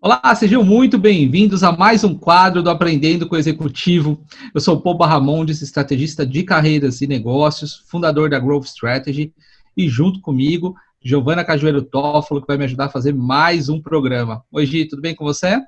Olá, sejam muito bem-vindos a mais um quadro do Aprendendo com o Executivo. Eu sou o Paul Barramondes, estrategista de carreiras e negócios, fundador da Growth Strategy, e junto comigo, Giovana Cajueiro Toffolo, que vai me ajudar a fazer mais um programa. Oi, Gi, tudo bem com você?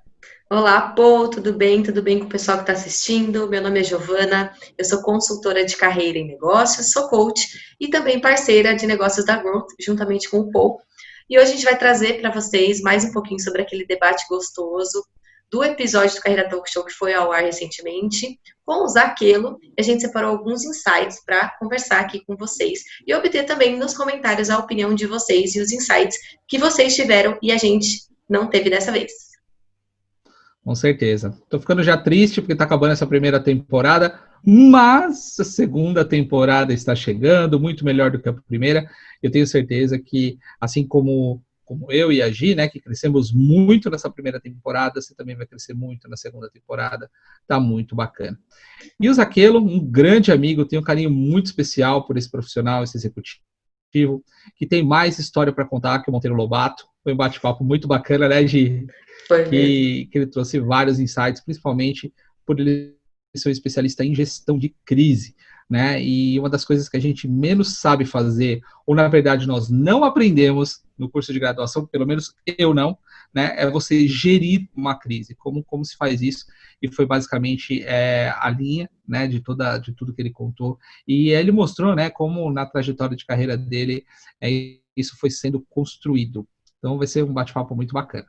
Olá, Pô, tudo bem? Tudo bem com o pessoal que está assistindo? Meu nome é Giovana, eu sou consultora de carreira em negócios, sou coach e também parceira de negócios da Growth, juntamente com o Pô. E hoje a gente vai trazer para vocês mais um pouquinho sobre aquele debate gostoso do episódio do Carreira Talk Show que foi ao ar recentemente, com o Zaquelo. A gente separou alguns insights para conversar aqui com vocês e obter também nos comentários a opinião de vocês e os insights que vocês tiveram e a gente não teve dessa vez. Com certeza. Tô ficando já triste porque tá acabando essa primeira temporada, mas a segunda temporada está chegando, muito melhor do que a primeira. Eu tenho certeza que, assim como eu e a Gi, né, que crescemos muito nessa primeira temporada, você também vai crescer muito na segunda temporada. Tá muito bacana. E o Zaquelo, um grande amigo, tenho um carinho muito especial por esse profissional, esse executivo, que tem mais história para contar que o Monteiro Lobato. Foi um bate-papo muito bacana, né, Gi? Foi mesmo. Que ele trouxe vários insights, principalmente por ele ser um especialista em gestão de crise, né? E uma das coisas que a gente menos sabe fazer, ou na verdade nós não aprendemos no curso de graduação, pelo menos eu não, né? É você gerir uma crise. Como se faz isso? E foi basicamente a linha, né? De tudo que ele contou. E ele mostrou, né? Como na trajetória de carreira dele isso foi sendo construído. Então vai ser um bate-papo muito bacana.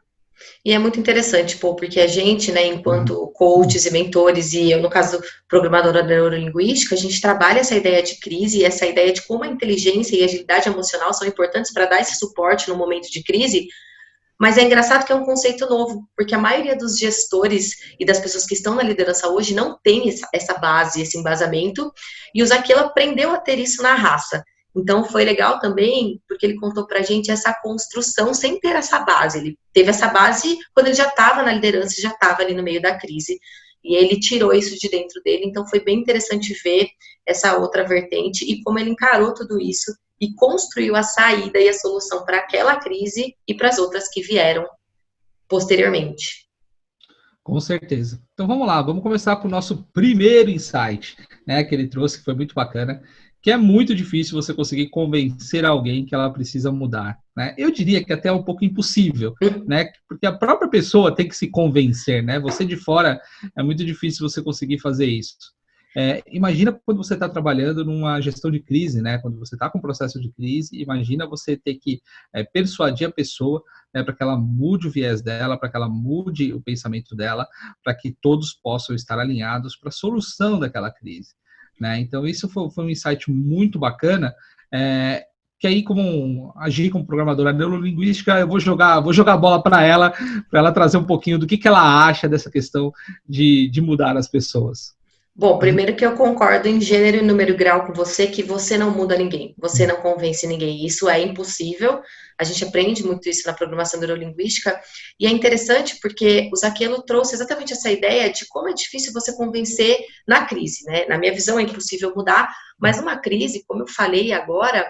E é muito interessante, pô, porque a gente, né, enquanto coaches e mentores, e eu, no caso, programadora neurolinguística, a gente trabalha essa ideia de crise e essa ideia de como a inteligência e a agilidade emocional são importantes para dar esse suporte no momento de crise, mas é engraçado que é um conceito novo, porque a maioria dos gestores e das pessoas que estão na liderança hoje não tem essa base, esse embasamento, e o Zaquelo aprendeu a ter isso na raça. Então foi legal também, porque ele contou pra gente essa construção sem ter essa base. Ele teve essa base quando ele já estava na liderança, já estava ali no meio da crise. E ele tirou isso de dentro dele, então foi bem interessante ver essa outra vertente e como ele encarou tudo isso e construiu a saída e a solução para aquela crise e para as outras que vieram posteriormente. Com certeza. Então vamos lá, vamos começar com o nosso primeiro insight, né, que ele trouxe, que foi muito bacana, que é muito difícil você conseguir convencer alguém que ela precisa mudar, né? Eu diria que até é um pouco impossível, né? Porque a própria pessoa tem que se convencer, né? Você de fora é muito difícil você conseguir fazer isso. Imagina quando você está trabalhando numa gestão de crise, né? Quando você está com um processo de crise, imagina você ter que persuadir a pessoa, né, para que ela mude o viés dela, para que ela mude o pensamento dela, para que todos possam estar alinhados para a solução daquela crise, né? Então, isso foi um insight muito bacana, que aí, como agir como programadora neurolinguística, eu vou jogar a bola para ela trazer um pouquinho do que ela acha dessa questão de mudar as pessoas. Bom, primeiro que eu concordo em gênero e número e grau com você que você não muda ninguém, você não convence ninguém, isso é impossível. A gente aprende muito isso na programação neurolinguística e é interessante porque o Zaquelo trouxe exatamente essa ideia de como é difícil você convencer na crise, né? Na minha visão é impossível mudar, mas numa crise, como eu falei agora,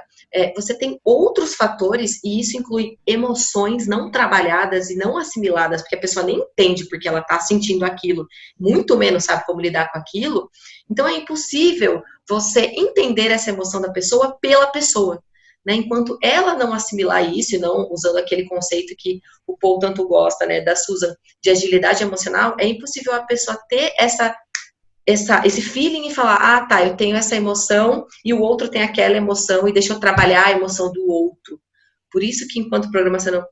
você tem outros fatores e isso inclui emoções não trabalhadas e não assimiladas, porque a pessoa nem entende porque ela está sentindo aquilo, muito menos sabe como lidar com aquilo. Então é impossível você entender essa emoção da pessoa pela pessoa, né? Enquanto ela não assimilar isso, e não usando aquele conceito que o Paul tanto gosta, né, da Susan, de agilidade emocional, é impossível a pessoa ter esse feeling e falar, ah, tá, eu tenho essa emoção e o outro tem aquela emoção e deixa eu trabalhar a emoção do outro. Por isso que, enquanto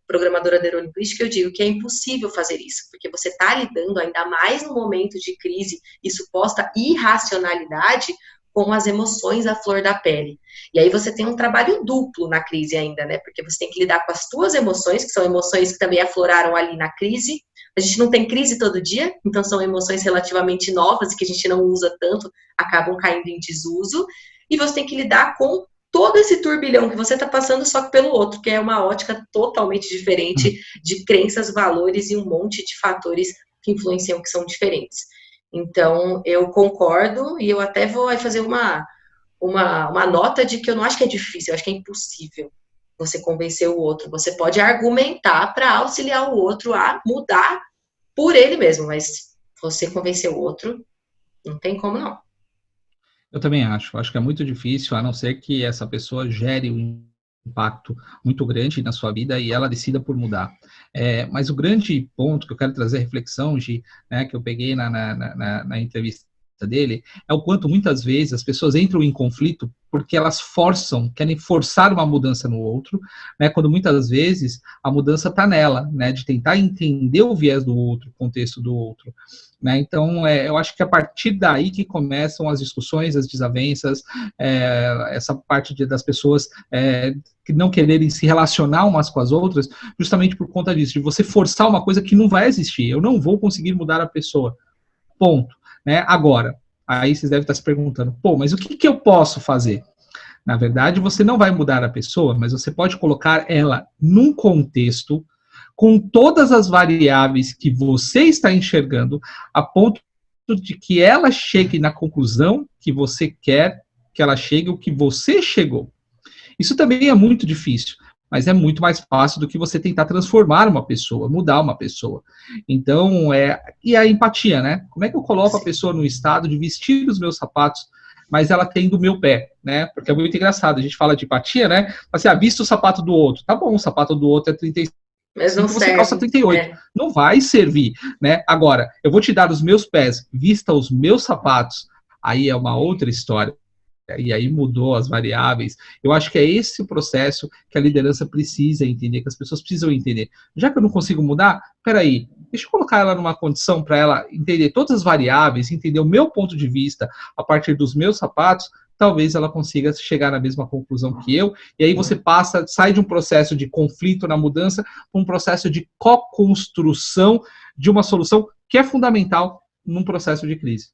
programadora neurolinguística, eu digo que é impossível fazer isso, porque você está lidando, ainda mais no momento de crise e suposta irracionalidade, com as emoções à flor da pele. E aí você tem um trabalho duplo na crise ainda, né? Porque você tem que lidar com as tuas emoções, que são emoções que também afloraram ali na crise. A gente não tem crise todo dia, então são emoções relativamente novas e que a gente não usa tanto, acabam caindo em desuso. E você tem que lidar com todo esse turbilhão que você está passando só que pelo outro, que é uma ótica totalmente diferente de crenças, valores e um monte de fatores que influenciam que são diferentes. Então, eu concordo e eu até vou fazer uma nota de que eu não acho que é difícil, eu acho que é impossível você convencer o outro. Você pode argumentar para auxiliar o outro a mudar por ele mesmo, mas você convencer o outro, não tem como não. Eu também acho que é muito difícil, a não ser que essa pessoa gere um impacto muito grande na sua vida e ela decida por mudar. Mas o grande ponto que eu quero trazer reflexão, Gi, né, que eu peguei na entrevista dele, é o quanto muitas vezes as pessoas entram em conflito porque elas querem forçar uma mudança no outro, né, quando muitas vezes a mudança está nela, né, de tentar entender o viés do outro, o contexto do outro. Né? Então, eu acho que a partir daí que começam as discussões, as desavenças, essa parte das pessoas que não quererem se relacionar umas com as outras, justamente por conta disso, de você forçar uma coisa que não vai existir. Eu não vou conseguir mudar a pessoa. Ponto. Né? Agora, aí vocês devem estar se perguntando, mas o que eu posso fazer? Na verdade, você não vai mudar a pessoa, mas você pode colocar ela num contexto com todas as variáveis que você está enxergando, a ponto de que ela chegue na conclusão que você quer que ela chegue, o que você chegou. Isso também é muito difícil, mas é muito mais fácil do que você tentar transformar uma pessoa, mudar uma pessoa. Então, e a empatia, né? Como é que eu coloco a pessoa no estado de vestir os meus sapatos, mas ela tem do meu pé, né? Porque é muito engraçado, a gente fala de empatia, né? Assim, vista o sapato do outro. Tá bom, o sapato do outro é 35, mas não você serve. calça 38. Não vai servir, né? Agora, eu vou te dar os meus pés, vista os meus sapatos, aí é uma outra história. E aí mudou as variáveis. Eu acho que é esse o processo que a liderança precisa entender, que as pessoas precisam entender. Já que eu não consigo mudar, peraí, deixa eu colocar ela numa condição para ela entender todas as variáveis, entender o meu ponto de vista a partir dos meus sapatos, talvez ela consiga chegar na mesma conclusão que eu, e aí você sai de um processo de conflito na mudança para um processo de co-construção de uma solução que é fundamental num processo de crise.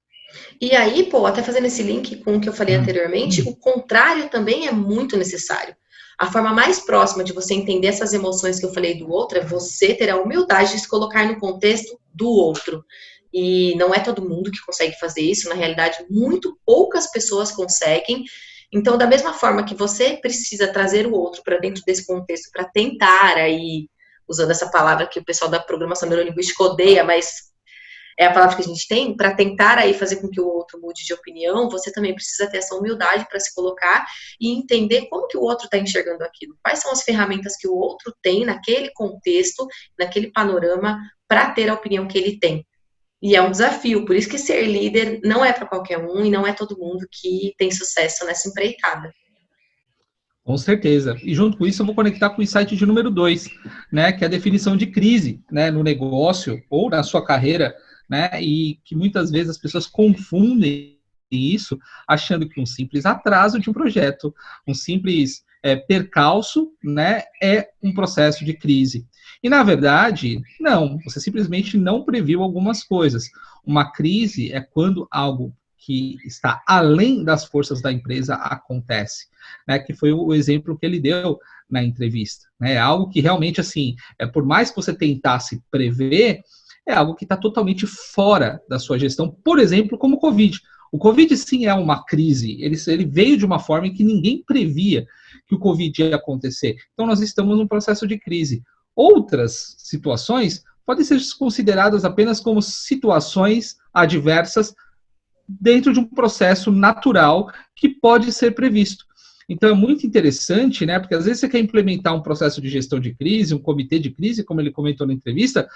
E aí, até fazendo esse link com o que eu falei anteriormente, o contrário também é muito necessário. A forma mais próxima de você entender essas emoções que eu falei do outro é você ter a humildade de se colocar no contexto do outro. E não é todo mundo que consegue fazer isso, na realidade, muito poucas pessoas conseguem. Então, da mesma forma que você precisa trazer o outro para dentro desse contexto para tentar aí, usando essa palavra que o pessoal da programação neurolinguística odeia, mas é a palavra que a gente tem, para tentar aí fazer com que o outro mude de opinião, você também precisa ter essa humildade para se colocar e entender como que o outro está enxergando aquilo. Quais são as ferramentas que o outro tem naquele contexto, naquele panorama, para ter a opinião que ele tem. E é um desafio, por isso que ser líder não é para qualquer um e não é todo mundo que tem sucesso nessa empreitada. Com certeza. E junto com isso eu vou conectar com o insight de número 2, né, que é a definição de crise, né, no negócio ou na sua carreira, né, e que muitas vezes as pessoas confundem isso, achando que um simples atraso de um projeto, um simples percalço, né, é um processo de crise. E, na verdade, não, você simplesmente não previu algumas coisas. Uma crise é quando algo que está além das forças da empresa acontece, né, que foi o exemplo que ele deu na entrevista. Né, algo que realmente, assim, por mais que você tentasse prever, é algo que está totalmente fora da sua gestão, por exemplo, como o Covid. O Covid, sim, é uma crise. Ele veio de uma forma em que ninguém previa que o Covid ia acontecer. Então, nós estamos num processo de crise. Outras situações podem ser consideradas apenas como situações adversas dentro de um processo natural que pode ser previsto. Então, é muito interessante, né? Porque às vezes você quer implementar um processo de gestão de crise, um comitê de crise, como ele comentou na entrevista,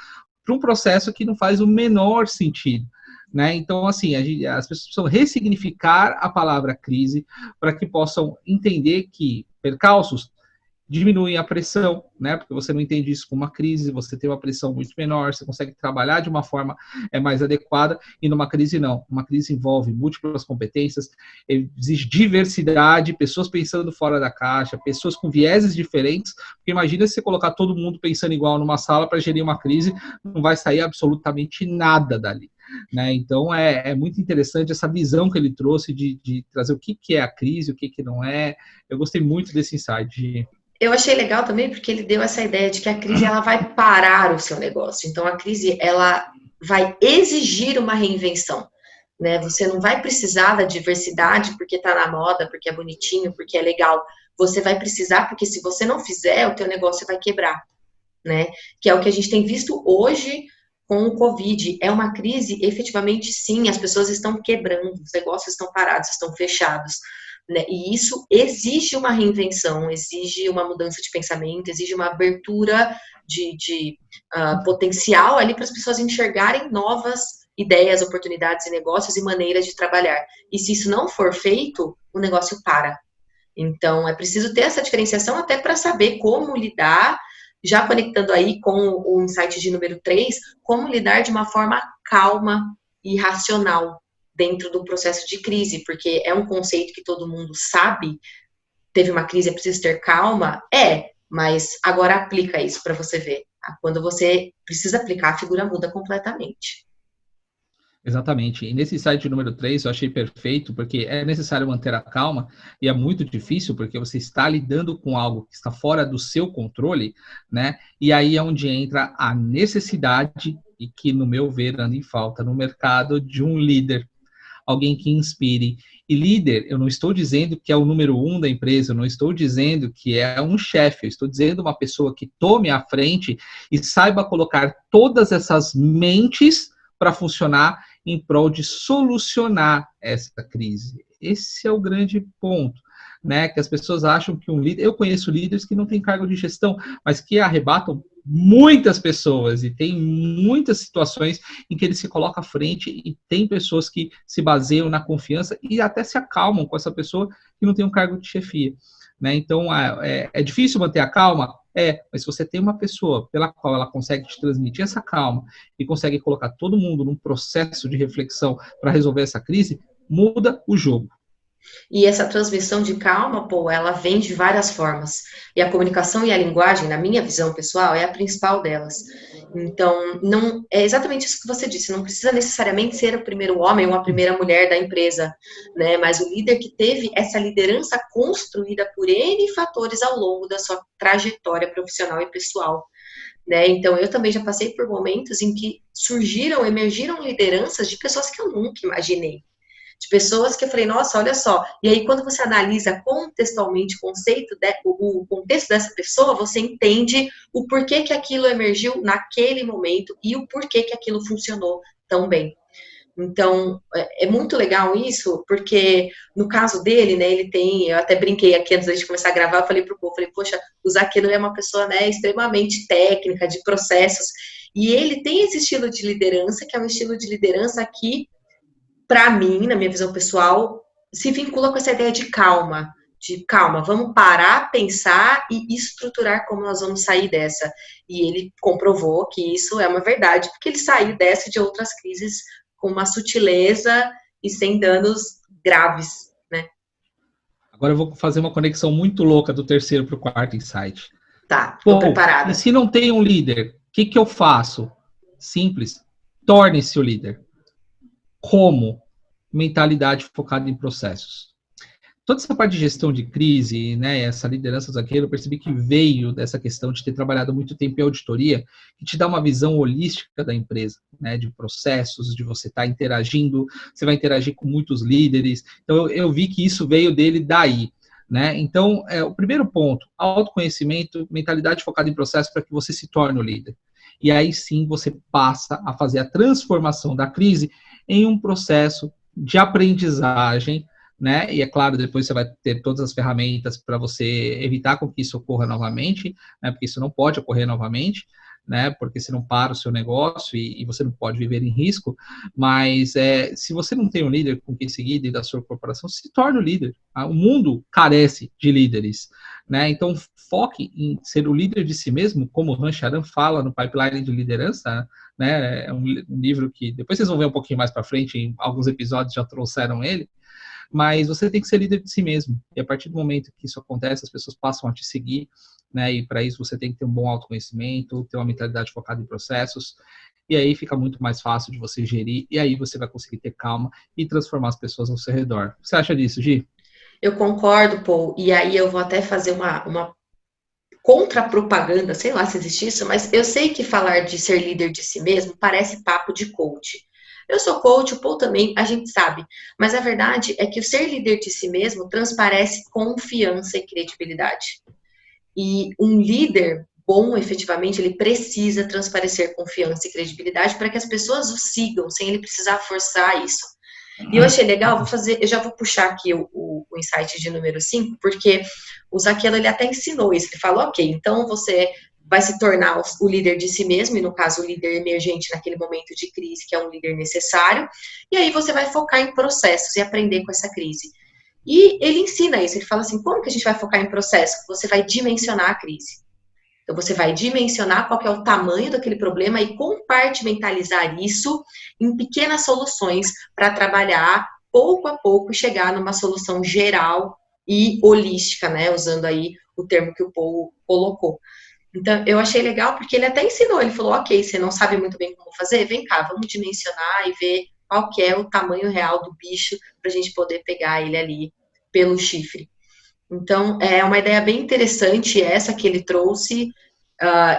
para um processo que não faz o menor sentido. Né? Então, assim, as pessoas precisam ressignificar a palavra crise para que possam entender que percalços diminuem a pressão, né? Porque você não entende isso como uma crise, você tem uma pressão muito menor, você consegue trabalhar de uma forma mais adequada, e numa crise não. Uma crise envolve múltiplas competências, exige diversidade, pessoas pensando fora da caixa, pessoas com vieses diferentes, porque imagina se você colocar todo mundo pensando igual numa sala para gerir uma crise, não vai sair absolutamente nada dali. Né? Então, é muito interessante essa visão que ele trouxe de trazer o que é a crise, o que não é. Eu gostei muito desse insight. Eu achei legal também porque ele deu essa ideia de que a crise ela vai parar o seu negócio. Então, a crise ela vai exigir uma reinvenção. Né? Você não vai precisar da diversidade porque está na moda, porque é bonitinho, porque é legal. você vai precisar, porque se você não fizer, o teu negócio vai quebrar, né? Que é o que a gente tem visto hoje com o Covid. É uma crise, efetivamente, sim, as pessoas estão quebrando, os negócios estão parados, estão fechados, né? E isso exige uma reinvenção, exige uma mudança de pensamento, exige uma abertura de potencial ali para as pessoas enxergarem novas ideias, oportunidades e negócios e maneiras de trabalhar. E se isso não for feito, o negócio para. Então, é preciso ter essa diferenciação até para saber como lidar, já conectando aí com o insight de número 3, como lidar de uma forma calma e racional dentro do processo de crise, porque é um conceito que todo mundo sabe, teve uma crise, é preciso ter calma, mas agora aplica isso para você ver. Quando você precisa aplicar, a figura muda completamente. Exatamente. E nesse site número 3 eu achei perfeito, porque é necessário manter a calma, e é muito difícil, porque você está lidando com algo que está fora do seu controle, né? E aí é onde entra a necessidade, e que, no meu ver, anda em falta no mercado, de um líder, alguém que inspire. E líder, eu não estou dizendo que é o número 1 da empresa, eu não estou dizendo que é um chefe, eu estou dizendo uma pessoa que tome a frente e saiba colocar todas essas mentes para funcionar em prol de solucionar essa crise. Esse é o grande ponto, né? Que as pessoas acham que um líder... Eu conheço líderes que não têm cargo de gestão, mas que arrebatam muitas pessoas, e tem muitas situações em que ele se coloca à frente, e tem pessoas que se baseiam na confiança e até se acalmam com essa pessoa que não tem um cargo de chefia, né? Então, é difícil manter a calma? Mas se você tem uma pessoa pela qual ela consegue te transmitir essa calma e consegue colocar todo mundo num processo de reflexão para resolver essa crise, muda o jogo. E essa transmissão de calma, ela vem de várias formas. E a comunicação e a linguagem, na minha visão pessoal, é a principal delas. Então, não é exatamente isso que você disse, não precisa necessariamente ser o primeiro homem ou a primeira mulher da empresa, né? Mas o líder que teve essa liderança construída por N fatores ao longo da sua trajetória profissional e pessoal. Né? Então, eu também já passei por momentos em que emergiram lideranças de pessoas que eu nunca imaginei. De pessoas que eu falei, nossa, olha só. E aí, quando você analisa contextualmente o contexto dessa pessoa, você entende o porquê que aquilo emergiu naquele momento e o porquê que aquilo funcionou tão bem. Então, é muito legal isso, porque no caso dele, né, eu até brinquei aqui antes de começar a gravar, eu falei pro povo, poxa, o Zaqueu é uma pessoa, né, extremamente técnica, de processos, e ele tem esse estilo de liderança, que é um estilo de liderança que, para mim, na minha visão pessoal, se vincula com essa ideia de calma, vamos parar, pensar e estruturar como nós vamos sair dessa. E ele comprovou que isso é uma verdade, porque ele saiu dessa de outras crises com uma sutileza e sem danos graves, né? Agora eu vou fazer uma conexão muito louca do terceiro para o quarto insight. Tá, tô preparada. E se não tem um líder, o que eu faço? Simples, torne-se o líder. Como? Mentalidade focada em processos. Toda essa parte de gestão de crise, né, essa liderança daquilo, eu percebi que veio dessa questão de ter trabalhado muito tempo em auditoria, que te dá uma visão holística da empresa, né, de processos, de você estar interagindo, você vai interagir com muitos líderes. Então, eu vi que isso veio dele daí. Né? Então, o primeiro ponto, autoconhecimento, mentalidade focada em processo para que você se torne o líder. E aí sim você passa a fazer a transformação da crise em um processo de aprendizagem, né? E é claro, depois você vai ter todas as ferramentas para você evitar com que isso ocorra novamente, né? Porque isso não pode ocorrer novamente, né? Porque você não para o seu negócio e você não pode viver em risco. Mas se você não tem um líder com quem seguir dentro da sua corporação, se torne o líder. Tá? O mundo carece de líderes, né? Então foque em ser o líder de si mesmo, como o Han Charan fala no Pipeline de Liderança, né? É um livro que depois vocês vão ver um pouquinho mais para frente, em alguns episódios já trouxeram ele. Mas você tem que ser líder de si mesmo. E a partir do momento que isso acontece, as pessoas passam a te seguir, né? E para isso você tem que ter um bom autoconhecimento, ter uma mentalidade focada em processos. E aí fica muito mais fácil de você gerir. E aí você vai conseguir ter calma e transformar as pessoas ao seu redor. O que você acha disso, Gi? Eu concordo, Paul. E aí eu vou até fazer uma contra-propaganda, sei lá se existe isso, mas eu sei que falar de ser líder de si mesmo parece papo de coach. Eu sou coach, o Paul também, a gente sabe. Mas a verdade é que o ser líder de si mesmo transparece confiança e credibilidade. E um líder bom, efetivamente, ele precisa transparecer confiança e credibilidade para que as pessoas o sigam, sem ele precisar forçar isso. E eu achei legal, eu já vou puxar aqui o insight de número 5, porque o Zaquelo, ele até ensinou isso, ele falou, ok, então você vai se tornar o líder de si mesmo, e no caso o líder emergente naquele momento de crise, que é um líder necessário, e aí você vai focar em processos e aprender com essa crise. E ele ensina isso, ele fala assim, como que a gente vai focar em processo? Você vai dimensionar a crise. Então, você vai dimensionar qual que é o tamanho daquele problema e compartimentalizar isso em pequenas soluções para trabalhar pouco a pouco e chegar numa solução geral e holística, né? Usando aí o termo que o Paul colocou. Então, eu achei legal porque ele até ensinou, ele falou, ok, você não sabe muito bem como fazer? Vem cá, vamos dimensionar e ver qual que é o tamanho real do bicho para a gente poder pegar ele ali pelo chifre. Então, é uma ideia bem interessante essa que ele trouxe.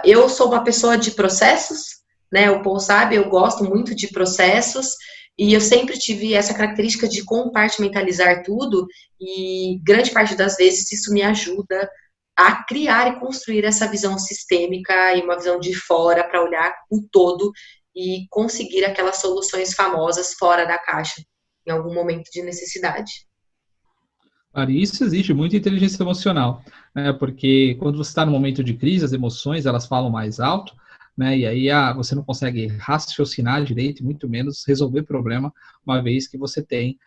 Eu sou uma pessoa de processos, né? O Paul sabe, eu gosto muito de processos e eu sempre tive essa característica de compartimentalizar tudo e grande parte das vezes isso me ajuda a criar e construir essa visão sistêmica e uma visão de fora para olhar o todo e conseguir aquelas soluções famosas fora da caixa em algum momento de necessidade. E isso exige muita inteligência emocional, né? Porque quando você está no momento de crise, as emoções elas falam mais alto, né? E aí você não consegue raciocinar direito, muito menos resolver problema, uma vez que você tem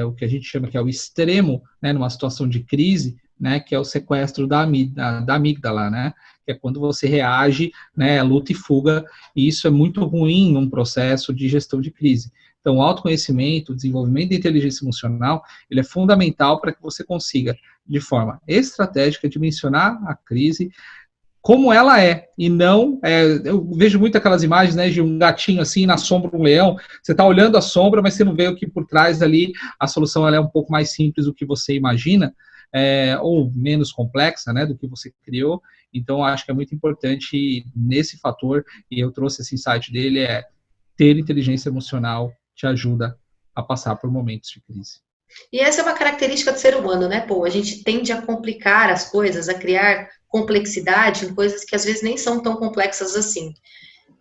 o que a gente chama que é o extremo, né? Numa situação de crise, né? Que é o sequestro da amígdala, né? Que é quando você reage, né? Luta e fuga, e isso é muito ruim num processo de gestão de crise. Então, o autoconhecimento, o desenvolvimento da inteligência emocional, ele é fundamental para que você consiga, de forma estratégica, dimensionar a crise como ela é, e não, eu vejo muito aquelas imagens, né, de um gatinho assim, na sombra um leão, você está olhando a sombra, mas você não vê o que por trás ali, a solução ela é um pouco mais simples do que você imagina, ou menos complexa, né, do que você criou. Então, acho que é muito importante nesse fator, e eu trouxe esse insight dele, ter inteligência emocional te ajuda a passar por momentos de crise. E essa é uma característica do ser humano, né, Pô? A gente tende a complicar as coisas, a criar complexidade em coisas que às vezes nem são tão complexas assim.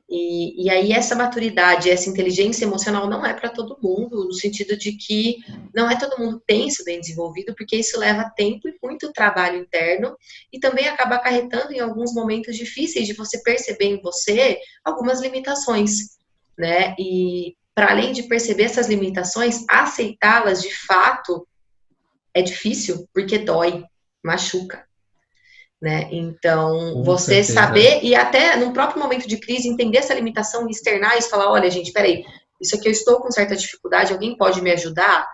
E aí essa maturidade, essa inteligência emocional não é para todo mundo, no sentido de que não é todo mundo tem isso bem desenvolvido, porque isso leva tempo e muito trabalho interno, e também acaba acarretando em alguns momentos difíceis de você perceber em você algumas limitações, né, e para além de perceber essas limitações, aceitá-las de fato é difícil, porque dói, machuca, né? Então, Com você certeza. saber, e até no próprio momento de crise, entender essa limitação e externar isso, falar, olha, gente, peraí, isso aqui eu estou com certa dificuldade, alguém pode me ajudar?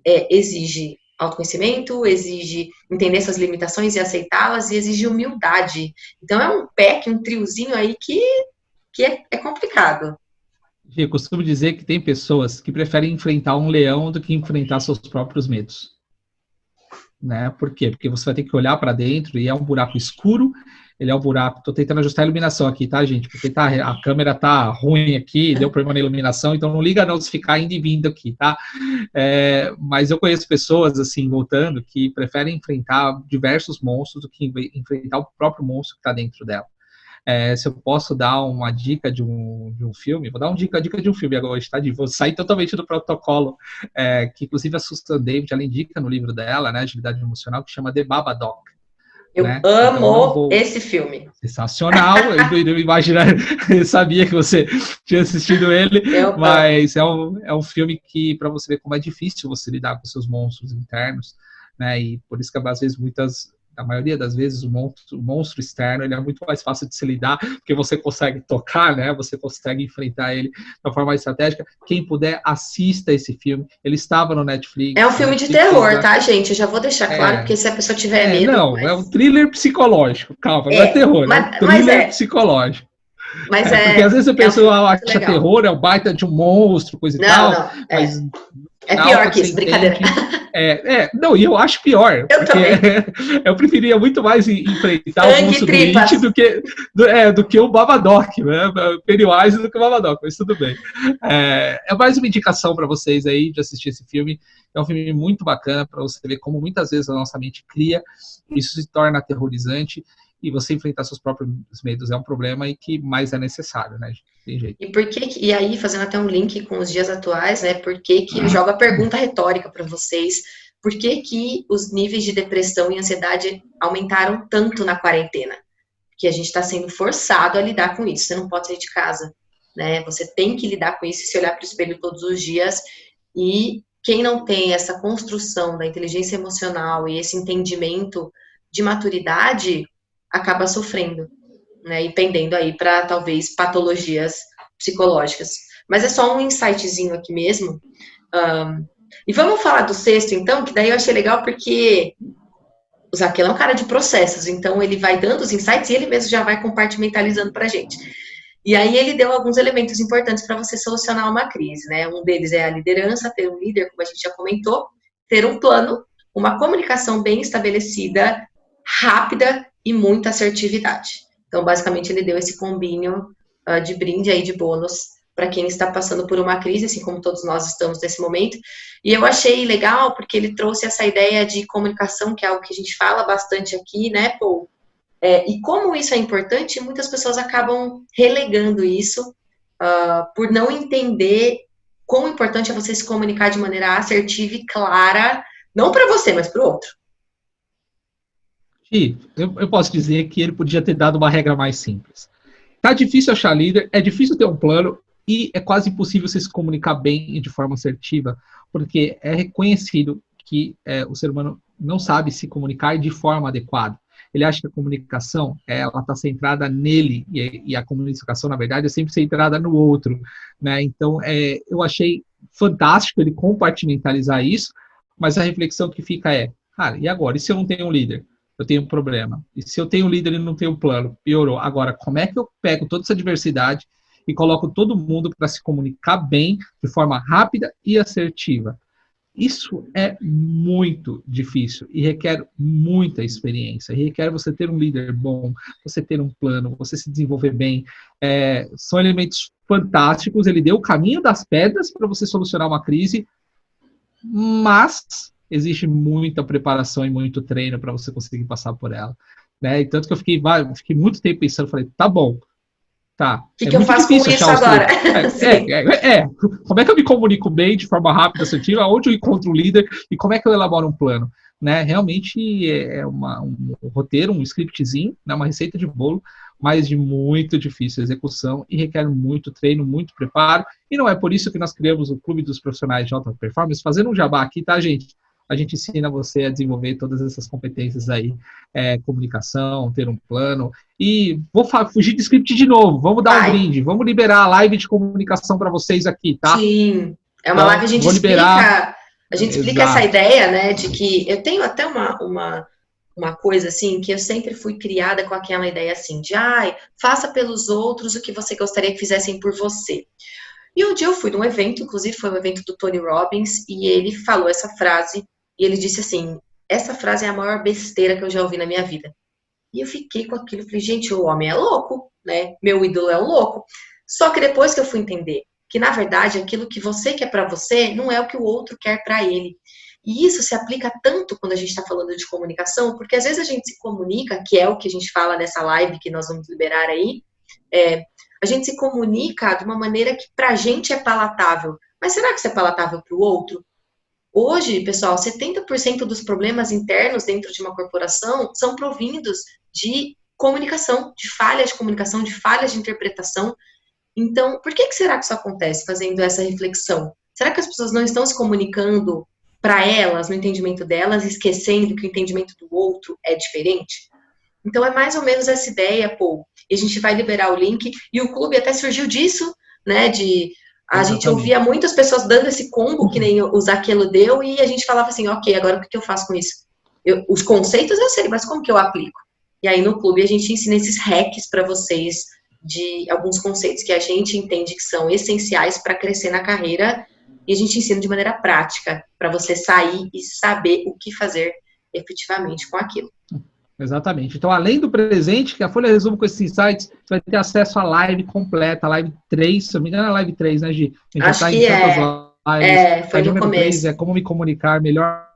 Exige autoconhecimento, exige entender essas limitações e aceitá-las, e exige humildade. Então, é um pack, um triozinho aí que é complicado. Eu costumo dizer que tem pessoas que preferem enfrentar um leão do que enfrentar seus próprios medos. Né? Por quê? Porque você vai ter que olhar para dentro e é um buraco escuro, ele é um buraco... Estou tentando ajustar a iluminação aqui, tá, gente? Porque a câmera tá ruim aqui, deu problema na iluminação, então não liga não se ficar indo e vindo aqui, tá? Mas eu conheço pessoas, assim, voltando, que preferem enfrentar diversos monstros do que enfrentar o próprio monstro que está dentro dela. Se eu posso dar uma dica de um filme, vou dar uma dica de um filme agora hoje, tá? Vou sair totalmente do protocolo, que inclusive a Susan David, ela indica no livro dela, né, Agilidade Emocional, que chama The Babadook. Eu amo esse filme. Sensacional, eu não imaginar, eu sabia que você tinha assistido ele, mas é um filme que, para você ver como é difícil você lidar com seus monstros internos, né, e por isso que às vezes a maioria das vezes o monstro externo ele é muito mais fácil de se lidar, porque você consegue tocar, né? Você consegue enfrentar ele de uma forma mais estratégica. Quem puder, assista esse filme. Ele estava no Netflix. É um filme de terror, tá, gente? Eu já vou deixar claro, porque se a pessoa tiver medo... Não, é um thriller psicológico. Calma, não é terror, é um thriller psicológico. Mas Porque às vezes o é um filme pessoal muito acha legal. terror, é um baita de um monstro, coisa e Não, tal, não, mas no é final, pior quando que você isso, brincadeira. entende. Não, e eu acho pior, Eu porque também. eu preferia muito mais enfrentar o Sangue e monstro do It tripas. do que o Babadook, né? Pennywise do que o Babadook, mas tudo bem. É mais uma indicação para vocês aí de assistir esse filme. É um filme muito bacana para você ver como muitas vezes a nossa mente cria, isso se torna aterrorizante e você enfrentar seus próprios medos é um problema e que mais é necessário, né? Tem jeito. E aí, fazendo até um link com os dias atuais, né? Por que que eu jogo a pergunta retórica para vocês? Por que que os níveis de depressão e ansiedade aumentaram tanto na quarentena? Porque a gente está sendo forçado a lidar com isso. Você não pode sair de casa, né? Você tem que lidar com isso e se olhar para o espelho todos os dias. E quem não tem essa construção da inteligência emocional e esse entendimento de maturidade acaba sofrendo, né? E pendendo aí para talvez patologias psicológicas. Mas é só um insightzinho aqui mesmo. E vamos falar do sexto, então, que daí eu achei legal porque o Zaqueu é um cara de processos, então ele vai dando os insights e ele mesmo já vai compartimentalizando para a gente. E aí ele deu alguns elementos importantes para você solucionar uma crise, né? Um deles é a liderança, ter um líder, como a gente já comentou, ter um plano, uma comunicação bem estabelecida, rápida e muita assertividade. Então, basicamente, ele deu esse combinho de brinde aí, de bônus, para quem está passando por uma crise, assim como todos nós estamos nesse momento. E eu achei legal porque ele trouxe essa ideia de comunicação, que é algo que a gente fala bastante aqui, né, Paul? E como isso é importante, muitas pessoas acabam relegando isso por não entender quão importante é você se comunicar de maneira assertiva e clara, não para você, mas para o outro. E eu posso dizer que ele podia ter dado uma regra mais simples. Tá difícil achar líder, é difícil ter um plano e é quase impossível você se comunicar bem e de forma assertiva, porque é reconhecido que o ser humano não sabe se comunicar de forma adequada. Ele acha que a comunicação ela está centrada nele e a comunicação, na verdade, é sempre centrada no outro, né? Então, eu achei fantástico ele compartimentalizar isso, mas a reflexão que fica cara, e agora? E se eu não tenho um líder? Eu tenho um problema. E se eu tenho um líder e não tenho um plano? Piorou. Agora, como é que eu pego toda essa diversidade e coloco todo mundo para se comunicar bem, de forma rápida e assertiva? Isso é muito difícil e requer muita experiência. E requer você ter um líder bom, você ter um plano, você se desenvolver bem. São elementos fantásticos. Ele deu o caminho das pedras para você solucionar uma crise, mas existe muita preparação e muito treino para você conseguir passar por ela. Né? E tanto que eu fiquei muito tempo pensando, falei, tá bom, tá. O que É eu muito faço com difícil isso achar os agora? Como é que eu me comunico bem de forma rápida, assertiva? Onde eu encontro o líder e como é que eu elaboro um plano? Né? Realmente é um roteiro, um scriptzinho, né? Uma receita de bolo, mas de muito difícil execução e requer muito treino, muito preparo. E não é por isso que nós criamos o Clube dos Profissionais de Alta Performance, fazendo um jabá aqui, tá, gente? A gente ensina você a desenvolver todas essas competências aí, comunicação, ter um plano. E vou fugir de script de novo, vamos dar um brinde, vamos liberar a live de comunicação para vocês aqui, tá? Sim, é uma Então, live que vou liberar. a gente explica Exato. essa ideia, né, de que eu tenho até uma coisa assim, que eu sempre fui criada com aquela ideia assim, de faça pelos outros o que você gostaria que fizessem por você. E um dia eu fui num evento, inclusive foi um evento do Tony Robbins, e ele falou essa frase, e ele disse assim, essa frase é a maior besteira que eu já ouvi na minha vida. E eu fiquei com aquilo, falei, gente, o homem é louco, né? Meu ídolo é um louco. Só que depois que eu fui entender que, na verdade, aquilo que você quer para você não é o que o outro quer para ele. E isso se aplica tanto quando a gente está falando de comunicação, porque às vezes a gente se comunica, que é o que a gente fala nessa live que nós vamos liberar aí, a gente se comunica de uma maneira que para a gente é palatável. Mas será que isso é palatável para o outro? Hoje, pessoal, 70% dos problemas internos dentro de uma corporação são provindos de comunicação, de falhas de comunicação, de falhas de interpretação. Então, por que será que isso acontece, fazendo essa reflexão? Será que as pessoas não estão se comunicando para elas, no entendimento delas, esquecendo que o entendimento do outro é diferente? Então, é mais ou menos essa ideia, Paul. E a gente vai liberar o link. E o clube até surgiu disso, né, a gente ouvia muitas pessoas dando esse combo, que nem o Zaqueu deu, e a gente falava assim, ok, agora o que eu faço com isso? Os conceitos eu sei, mas como que eu aplico? E aí no clube a gente ensina esses hacks para vocês de alguns conceitos que a gente entende que são essenciais para crescer na carreira e a gente ensina de maneira prática para você sair e saber o que fazer efetivamente com aquilo. Exatamente. Então, além do presente, que a Folha resume com esses insights, você vai ter acesso à live completa, a live 3, se eu não me engano, é a live 3, né, Gi? A gente Acho já tá que em tantas lives. foi A no número começo. 3 é como me comunicar melhor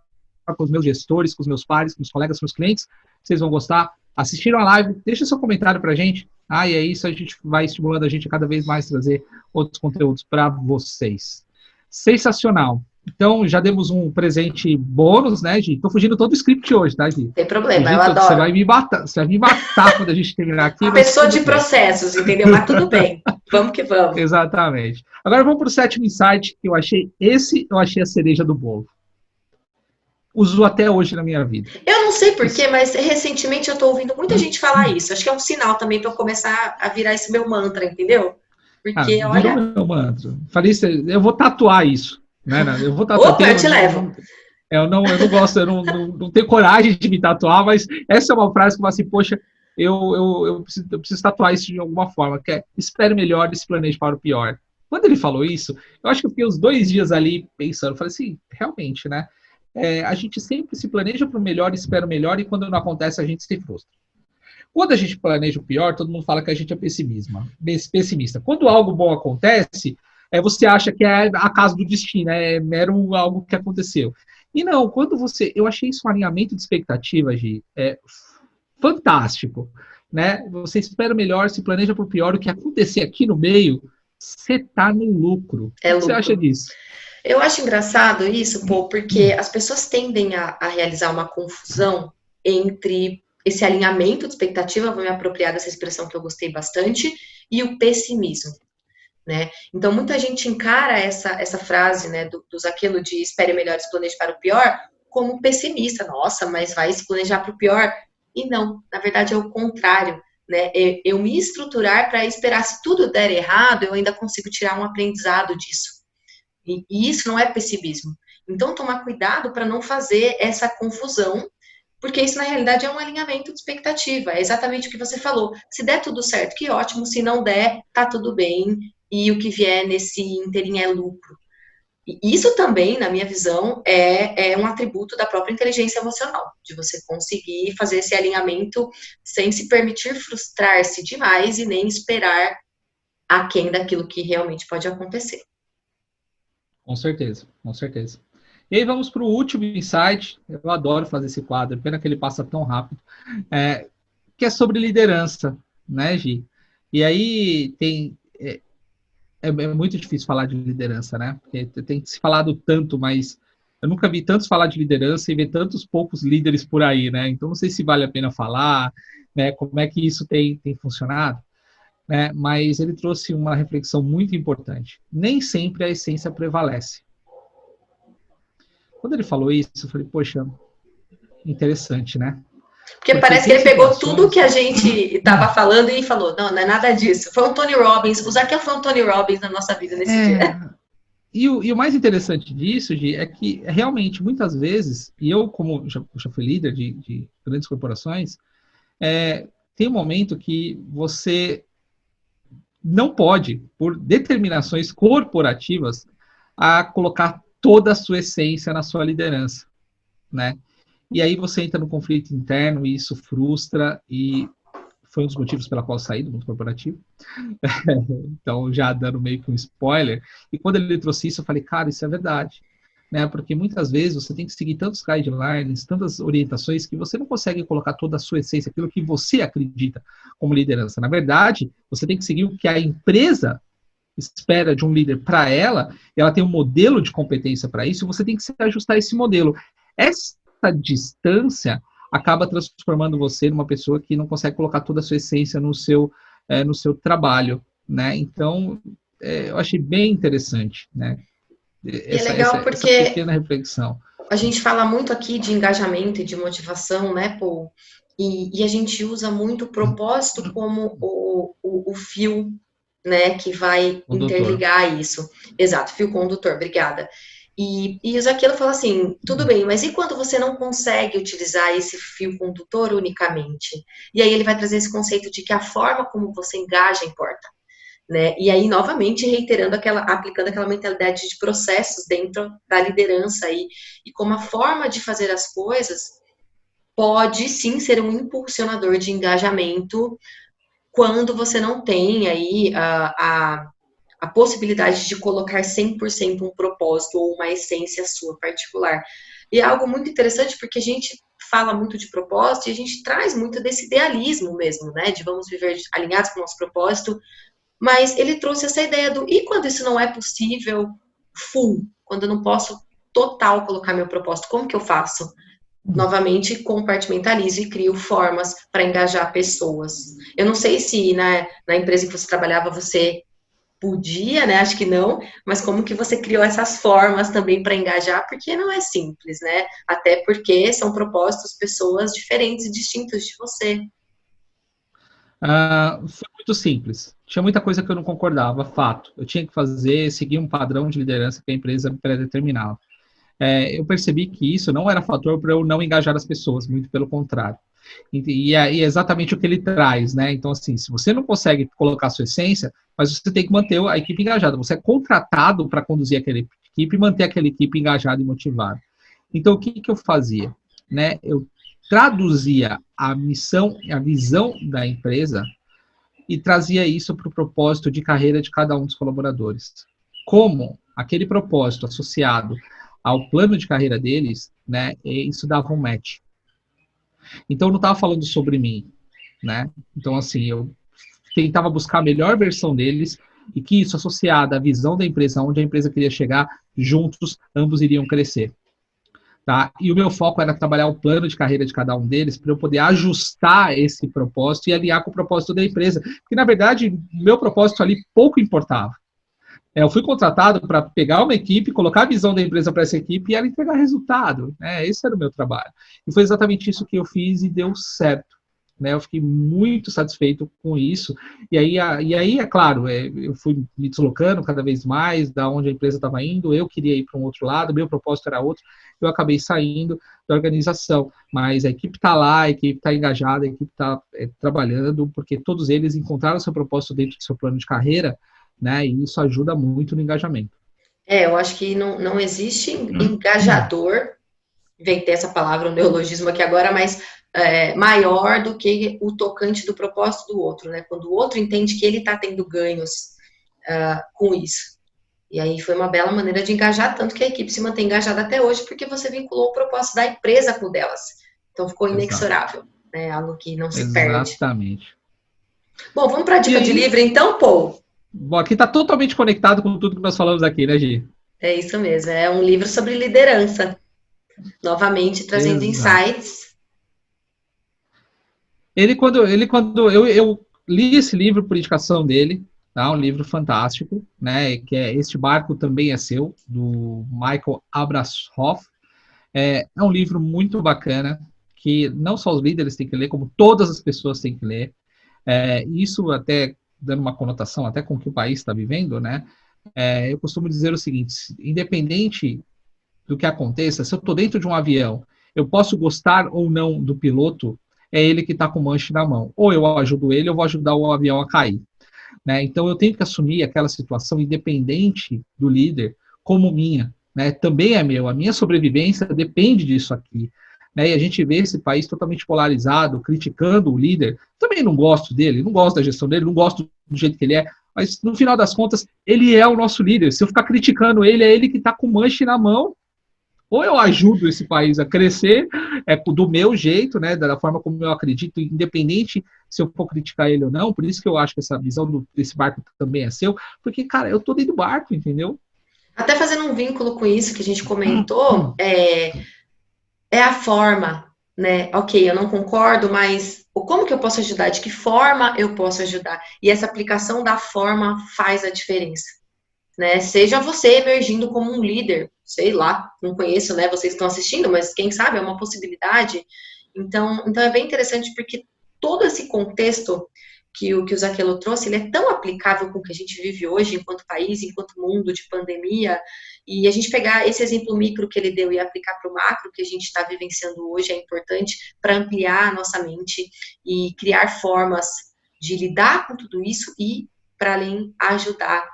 com os meus gestores, com os meus pares, com os colegas, com os clientes. Vocês vão gostar. Assistiram a live, deixa seu comentário pra gente. E é isso, a gente vai estimulando a gente a cada vez mais trazer outros conteúdos para vocês. Sensacional. Então, já demos um presente bônus, né, Gi? Tô fugindo todo o script hoje, tá, Gi? Tem problema, eu Egito, adoro. você vai me matar quando a gente terminar aqui. Uma pessoa de processos, entendeu? Mas tudo bem. Vamos que vamos. Exatamente. Agora vamos para o 7º insight, que eu achei a cereja do bolo. Uso até hoje na minha vida. Eu não sei porquê, mas recentemente eu tô ouvindo muita gente falar isso. Acho que é um sinal também para eu começar a virar esse meu mantra, entendeu? Porque, Virou olha... meu mantra. Falei, eu vou tatuar isso. Né? Eu vou tatuar. Opa, eu te levo. Eu não gosto, eu não tenho coragem de me tatuar, mas essa é uma frase que eu falo assim, poxa, eu preciso tatuar isso de alguma forma, que é, espere melhor e se planeje para o pior. Quando ele falou isso, eu acho que eu fiquei uns 2 dias ali pensando, falei assim, realmente, né? A gente sempre se planeja para o melhor, espera o melhor, e quando não acontece, a gente se frustra. Quando a gente planeja o pior, todo mundo fala que a gente é pessimista. Quando algo bom acontece, você acha que é a casa do destino, é mero algo que aconteceu. E não, quando eu achei isso um alinhamento de expectativa, Gi, fantástico, né? Você espera o melhor, se planeja para o pior, o que acontecer aqui no meio, você tá no lucro. O que você acha disso? Eu acho engraçado isso, Pô, porque as pessoas tendem a realizar uma confusão entre esse alinhamento de expectativa, vou me apropriar dessa expressão que eu gostei bastante, e o pessimismo. Né? Então, muita gente encara essa frase, né, do Zaquelo de espere melhor, se planeje para o pior, como pessimista. Nossa, mas vai se planejar para o pior? E não, na verdade é o contrário. Né? Eu me estruturar para esperar, se tudo der errado, eu ainda consigo tirar um aprendizado disso. E isso não é pessimismo. Então, tomar cuidado para não fazer essa confusão, porque isso, na realidade, é um alinhamento de expectativa. É exatamente o que você falou. Se der tudo certo, que ótimo. Se não der, tá tudo bem. E o que vier nesse inteirinho é lucro. E isso também, na minha visão, é um atributo da própria inteligência emocional, de você conseguir fazer esse alinhamento sem se permitir frustrar-se demais e nem esperar aquém daquilo que realmente pode acontecer. Com certeza, com certeza. E aí vamos para o último insight. Eu adoro fazer esse quadro, pena que ele passa tão rápido, que é sobre liderança, né, Gi? E aí é muito difícil falar de liderança, né? Porque tem se falado tanto, mas eu nunca vi tantos falar de liderança e ver tantos poucos líderes por aí, né? Então não sei se vale a pena falar, né? Como é que isso tem funcionado, né? Mas ele trouxe uma reflexão muito importante. Nem sempre a essência prevalece. Quando ele falou isso, eu falei, poxa, interessante, né? Porque parece que ele pegou tudo que a gente estava falando e falou, não é nada disso. Foi um Tony Robbins, o Zaqueu foi um Tony Robbins na nossa vida nesse dia. E o mais interessante disso, Gi, é que realmente, muitas vezes, e eu como já fui líder de grandes corporações, tem um momento que você não pode, por determinações corporativas, colocar toda a sua essência na sua liderança, né? E aí você entra no conflito interno e isso frustra, e foi um dos motivos pela qual eu saí do mundo corporativo. Então, já dando meio que um spoiler. E quando ele trouxe isso, eu falei, cara, isso é verdade. Né? Porque muitas vezes você tem que seguir tantos guidelines, tantas orientações, que você não consegue colocar toda a sua essência, aquilo que você acredita como liderança. Na verdade, você tem que seguir o que a empresa espera de um líder para ela, e ela tem um modelo de competência para isso, e você tem que se ajustar a esse modelo. Essa distância acaba transformando você numa pessoa que não consegue colocar toda a sua essência no seu trabalho, né? Então, eu achei bem interessante, né? É legal porque essa pequena reflexão. A gente fala muito aqui de engajamento e de motivação, né, Paul? E a gente usa muito o propósito como o fio, né, que vai interligar isso. Exato, fio condutor, obrigada. E o Zaquelo fala assim, tudo bem, mas e quando você não consegue utilizar esse fio condutor unicamente? E aí ele vai trazer esse conceito de que a forma como você engaja importa, né? E aí, novamente, aplicando aquela mentalidade de processos dentro da liderança e como a forma de fazer as coisas pode sim ser um impulsionador de engajamento quando você não tem aí a possibilidade de colocar 100% um propósito ou uma essência sua particular. E é algo muito interessante porque a gente fala muito de propósito e a gente traz muito desse idealismo mesmo, né? De vamos viver alinhados com o nosso propósito, mas ele trouxe essa ideia e quando isso não é possível, full, quando eu não posso total colocar meu propósito, como que eu faço? Novamente, compartimentalizo e crio formas para engajar pessoas. Eu não sei se na empresa que você trabalhava você podia, né? Acho que não, mas como que você criou essas formas também para engajar? Porque não é simples, né? Até porque são propósitos, pessoas diferentes e distintas de você. Foi muito simples. Tinha muita coisa que eu não concordava, fato. Eu tinha que seguir um padrão de liderança que a empresa predeterminava. Eu percebi que isso não era fator para eu não engajar as pessoas, muito pelo contrário. E é exatamente o que ele traz, né? Então, assim, se você não consegue colocar a sua essência, mas você tem que manter a equipe engajada. Você é contratado para conduzir aquela equipe e manter aquela equipe engajada e motivada. Então, o que eu fazia? Né? Eu traduzia a missão, a visão da empresa e trazia isso para o propósito de carreira de cada um dos colaboradores. Como aquele propósito associado ao plano de carreira deles, né, isso dava um match. Então, eu não estava falando sobre mim, né? Então, assim, eu tentava buscar a melhor versão deles e que isso associado à visão da empresa, onde a empresa queria chegar, juntos, ambos iriam crescer. Tá? E o meu foco era trabalhar o plano de carreira de cada um deles para eu poder ajustar esse propósito e alinhar com o propósito da empresa. Porque, na verdade, o meu propósito ali pouco importava. Eu fui contratado para pegar uma equipe, colocar a visão da empresa para essa equipe e ela entregar resultado. Né? Esse era o meu trabalho. E foi exatamente isso que eu fiz e deu certo. Né? Eu fiquei muito satisfeito com isso. E aí é claro, eu fui me deslocando cada vez mais da onde a empresa estava indo. Eu queria ir para um outro lado, meu propósito era outro. Eu acabei saindo da organização. Mas a equipe está lá, a equipe está engajada, a equipe está trabalhando, porque todos eles encontraram seu propósito dentro do seu plano de carreira, né? E isso ajuda muito no engajamento. Eu acho que não existe engajador, inventei essa palavra, um neologismo aqui agora, mas maior do que o tocante do propósito do outro, né? Quando o outro entende que ele está tendo ganhos com isso. E aí foi uma bela maneira de engajar, tanto que a equipe se mantém engajada até hoje, porque você vinculou o propósito da empresa com o delas. Então ficou inexorável, né? Algo que não se perde. Exatamente. Bom, vamos para a dica de livro então, Paul? Bom, aqui está totalmente conectado com tudo que nós falamos aqui, né, Gi? É isso mesmo, é um livro sobre liderança. Novamente, trazendo Exato. insights. Quando eu li esse livro por indicação dele, tá? Um livro fantástico, né? Que é Este Barco Também é Seu, do Michael Abrashoff. É um livro muito bacana, que não só os líderes têm que ler, como todas as pessoas têm que ler. Isso até dando uma conotação até com o que o país está vivendo, né? Eu costumo dizer o seguinte: independente do que aconteça, se eu estou dentro de um avião, eu posso gostar ou não do piloto, é ele que está com o manche na mão. Ou eu ajudo ele, ou vou ajudar o avião a cair. Né? Então eu tenho que assumir aquela situação independente do líder como minha. Né? Também é meu. A minha sobrevivência depende disso aqui. Né? E a gente vê esse país totalmente polarizado, criticando o líder. Também não gosto dele, não gosto da gestão dele, não gosto do jeito que ele é. Mas no final das contas, ele é o nosso líder. Se eu ficar criticando ele, é ele que está com o manche na mão. Ou eu ajudo esse país a crescer do meu jeito, né, da forma como eu acredito, independente se eu for criticar ele ou não. Por isso que eu acho que essa visão desse barco também é seu, porque, cara, eu tô dentro do barco, entendeu? Até fazendo um vínculo com isso que a gente comentou, é a forma, né? Ok, eu não concordo, mas como que eu posso ajudar? De que forma eu posso ajudar? E essa aplicação da forma faz a diferença, né? Seja você emergindo como um líder, sei lá, não conheço, né? Vocês estão assistindo, mas quem sabe é uma possibilidade. Então é bem interessante porque todo esse contexto que o Zaquelo trouxe, ele é tão aplicável com o que a gente vive hoje enquanto país, enquanto mundo de pandemia, E a gente pegar esse exemplo micro que ele deu e aplicar para o macro que a gente está vivenciando hoje é importante para ampliar a nossa mente e criar formas de lidar com tudo isso e, para além, ajudar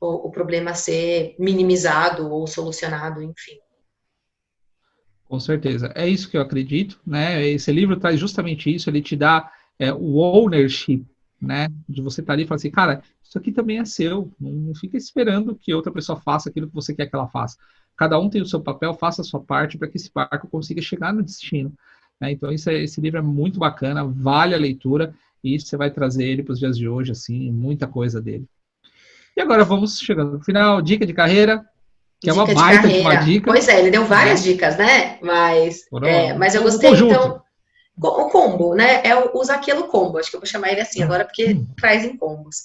o problema a ser minimizado ou solucionado, enfim. Com certeza. É isso que eu acredito, né? Esse livro traz justamente isso, ele te dá o ownership, né? De você estar ali e falar assim, cara, isso aqui também é seu. Não fica esperando que outra pessoa faça aquilo que você quer que ela faça. Cada um tem o seu papel, faça a sua parte para que esse barco consiga chegar no destino. Né? Então, esse livro é muito bacana, vale a leitura, e você vai trazer ele para os dias de hoje, assim, muita coisa dele. E agora vamos chegando no final, dica de carreira, que é uma baita de uma dica. Pois é, ele deu várias dicas, né? Mas eu gostei, então, o combo, né? O Zaquelo Combo, acho que eu vou chamar ele assim agora, porque traz em combos.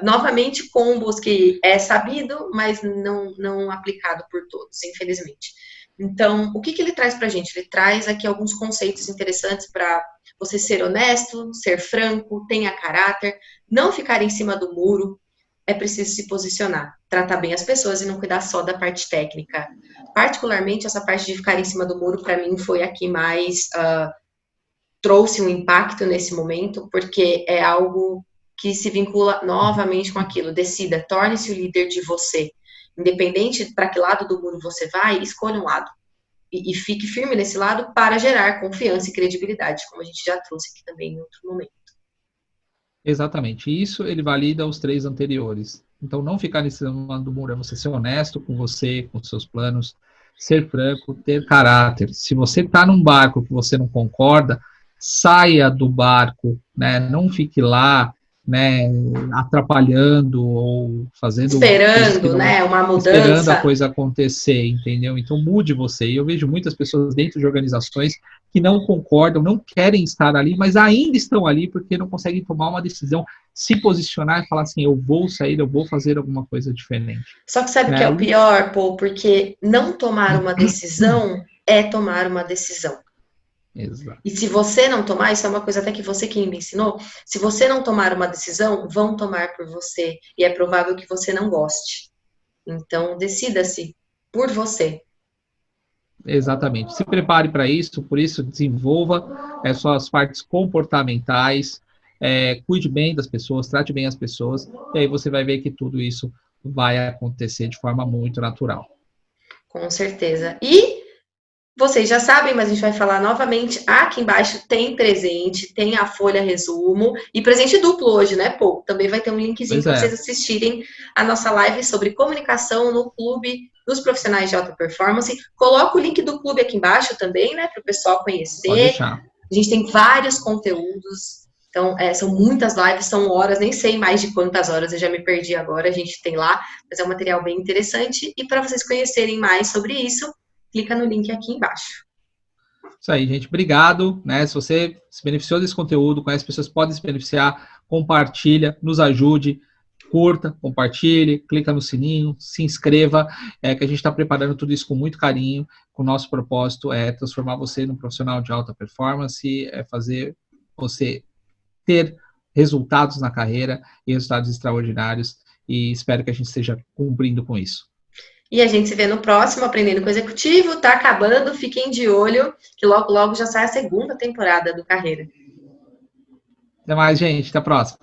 Novamente, combos que é sabido, mas não aplicado por todos, infelizmente. Então, o que ele traz pra gente? Ele traz aqui alguns conceitos interessantes para você ser honesto, ser franco, tenha caráter, não ficar em cima do muro. É preciso se posicionar, tratar bem as pessoas e não cuidar só da parte técnica. Particularmente, essa parte de ficar em cima do muro, para mim, foi a que mais trouxe um impacto nesse momento, porque é algo que se vincula novamente com aquilo. Decida, torne-se o líder de você. Independente para que lado do muro você vai, escolha um lado. E fique firme nesse lado para gerar confiança e credibilidade, como a gente já trouxe aqui também em outro momento. Exatamente. Isso ele valida os 3 anteriores. Então, não ficar nesse cima do muro é você ser honesto com você, com os seus planos, ser franco, ter caráter. Se você está num barco que você não concorda, saia do barco, né? Não fique lá, né, atrapalhando ou fazendo esperando, né, uma mudança, esperando a coisa acontecer, entendeu? Então mude você. E eu vejo muitas pessoas dentro de organizações que não concordam, não querem estar ali, mas ainda estão ali porque não conseguem tomar uma decisão, se posicionar e falar assim, eu vou sair, eu vou fazer alguma coisa diferente. Só que sabe o que é o pior, Paul? Porque não tomar uma decisão é tomar uma decisão. Exato. E se você não tomar, isso é uma coisa até que você que me ensinou, se você não tomar uma decisão, vão tomar por você. E é provável que você não goste. Então, decida-se por você. Exatamente. Se prepare para isso, por isso desenvolva suas partes comportamentais, cuide bem das pessoas, trate bem as pessoas, e aí você vai ver que tudo isso vai acontecer de forma muito natural. Com certeza. E vocês já sabem, mas a gente vai falar novamente. Aqui embaixo tem presente, tem a folha resumo e presente duplo hoje, né, Pô? Também vai ter um linkzinho para vocês assistirem a nossa live sobre comunicação no clube dos profissionais de alta performance. Coloca o link do clube aqui embaixo também, né, para o pessoal conhecer. Pode deixar. A gente tem vários conteúdos. Então, são muitas lives, são horas, nem sei mais de quantas horas, eu já me perdi agora, a gente tem lá, mas é um material bem interessante. E para vocês conhecerem mais sobre isso, clica no link aqui embaixo. Isso aí, gente. Obrigado. Né? Se você se beneficiou desse conteúdo, conhece pessoas que podem se beneficiar, compartilha, nos ajude, curta, compartilhe, clica no sininho, se inscreva, que a gente está preparando tudo isso com muito carinho, com o nosso propósito é transformar você num profissional de alta performance, fazer você ter resultados na carreira e resultados extraordinários, e espero que a gente esteja cumprindo com isso. E a gente se vê no próximo Aprendendo com o Executivo. Tá acabando, fiquem de olho, que logo, logo já sai a segunda temporada do Carreira. Até mais, gente. Até a próxima.